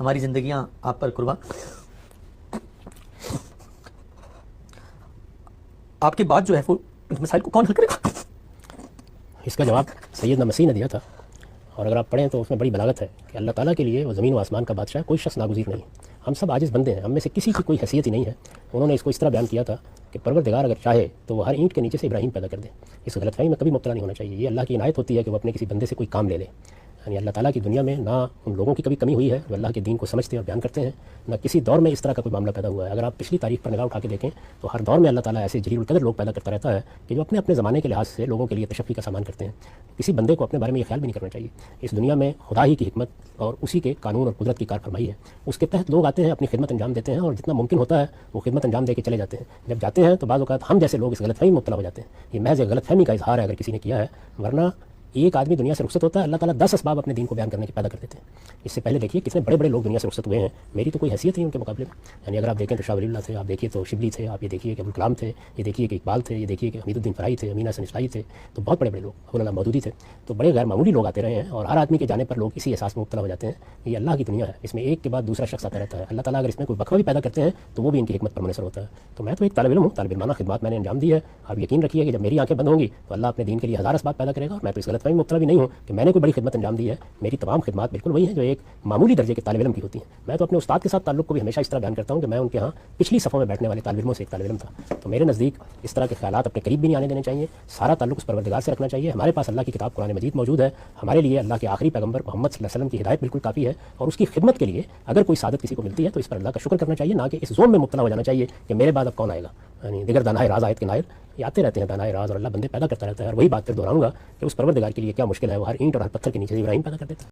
ہماری زندگیاں آپ پر قربان. آپ کے بعد جو ہے وہ مسائل کو کون حل کرے گا؟ اس کا جواب سیدنا مسیح نے دیا تھا، اور اگر آپ پڑھیں تو اس میں بڑی بلاغت ہے کہ اللہ تعالیٰ کے لیے وہ زمین و آسمان کا بادشاہ کوئی شخص ناگزیر نہیں. ہم سب عاجز بندے ہیں، ہم میں سے کسی کی کوئی حیثیت ہی نہیں ہے. انہوں نے اس کو اس طرح بیان کیا تھا کہ پروردگار اگر چاہے تو وہ ہر اینٹ کے نیچے سے ابراہیم پیدا کر دے. اس غلط فہمی میں کبھی مبتلا نہیں ہونا چاہیے. یہ اللہ کی عنایت ہوتی ہے کہ وہ اپنے کسی بندے سے کوئی کام لے لے. یعنی اللہ تعالیٰ کی دنیا میں نہ ان لوگوں کی کبھی کمی ہوئی ہے جو اللہ کے دین کو سمجھتے اور بیان کرتے ہیں، نہ کسی دور میں اس طرح کا کوئی معاملہ پیدا ہوا ہے. اگر آپ پچھلی تاریخ پر نگاہ اٹھا کے دیکھیں تو ہر دور میں اللہ تعالیٰ ایسے جلیل القدر لوگ پیدا کرتا رہتا ہے کہ جو اپنے اپنے زمانے کے لحاظ سے لوگوں کے لیے تشفی کا سامان کرتے ہیں. کسی بندے کو اپنے بارے میں یہ خیال بھی نہیں کرنا چاہیے. اس دنیا میں خدا ہی کی حکمت اور اسی کے قانون اور قدرت کی کار فرمائی ہے. اس کے تحت لوگ آتے ہیں، اپنی خدمت انجام دیتے ہیں، اور جتنا ممکن ہوتا ہے وہ خدمت انجام دے کے چلے جاتے ہیں. جب جاتے ہیں تو بعض اوقات ہم جیسے لوگ اس غلط فہمی میں مبتلا ہو جاتے ہیں. یہ محض ایک غلط فہمی کا اظہار ہے اگر کسی نے کیا ہے، ورنہ ایک آدمی دنیا سے رخصت ہوتا ہے، اللہ تعالیٰ 10 اسباب اپنے دین کو بیان کرنے کے پیدا کر دیتے ہیں. اس سے پہلے دیکھیے کتنے بڑے بڑے لوگ دنیا سے رخصت ہوئے ہیں، میری تو کوئی حیثیت نہیں ان کے مقابلے میں. یعنی اگر آپ دیکھیں تو شاہ ولی اللہ تھے، آپ دیکھیے تو شبلی تھے، آپ یہ دیکھیے کہ ابوالکلام تھے، یہ دیکھیے کہ اقبال تھے، یہ دیکھیے کہ حمید الدین فرائی تھے، امین حسن اصلاحی تھے. تو بہت بڑے بڑے لوگ، مولانا مودودی تھے. تو بڑے غیر معمولی لوگ آتے رہے ہیں، اور ہر آدمی کے جانے پر لوگ اسی احساس میں مبتلا ہو جاتے ہیں. یہ اللہ کی دنیا ہے، اس میں ایک کے بعد دوسرا شخص آتا رہتا ہے. اللہ تعالیٰ اگر اس میں کوئی وقفہ بھی پیدا کرتے ہیں تو وہ بھی ان کی حکمت پر منحصر ہوتا ہے. تو میں تو ایک طالب علم ہوں، طالب علمانہ خدمات میں نے انجام دی ہے. آپ یقین رکھیے کہ جب میری آنکھیں بند ہوں گی تو اللہ اپنے دین کے لیے ہزار اسباب پیدا کرے گا. اور میں تو اس غلط فہمی میں مبتلا بھی نہیں ہوں کہ میں نے کوئی بڑی خدمت انجام دی ہے. میری تمام خدمات بالکل وہی ہیں جو ایک معمولی درجے کے طالب علم کی ہوتی ہیں. میں تو اپنے استاد کے ساتھ تعلق کو بھی ہمیشہ اس طرح بیان کرتا ہوں کہ میں ان کے ہاں پچھلی صفوں میں بیٹھنے والے طالب علموں سے ایک طالب علم تھا. تو میرے نزدیک اس طرح کے خیالات اپنے قریب بھی نہیں آنے دینے چاہیے. سارا تعلق اس پروردگار سے رکھنا چاہیے. ہمارے پاس اللہ کی کتاب قرآن مجید موجود ہے. ہمارے لیے اللہ کے آخری پیغمبر محمد صلی اللہ علیہ وسلم کی ہدایت بالکل کافی ہے، اور اس کی خدمت کے لیے اگر کوئی سعادت کسی کو ملتی ہے تو اس پر اللہ کا شکر کرنا چاہیے، نہ کہ اس زوم میں مبتلا ہو جانا چاہیے کہ میرے بعد اب کون آئے گا. یعنی دیگر دانائے راز آیت کے نائل یہ آتے رہتے ہیں، دانائے راز، اور اللہ بندے پیدا کرتا رہتا ہے. اور وہی بات پھر دہراؤں گا کہ اس پروردگار کے لیے کیا مشکل ہے، وہ ہر اینٹ اور ہر پتھر کے نیچے سے ابراہیم پیدا کر دیتا ہے.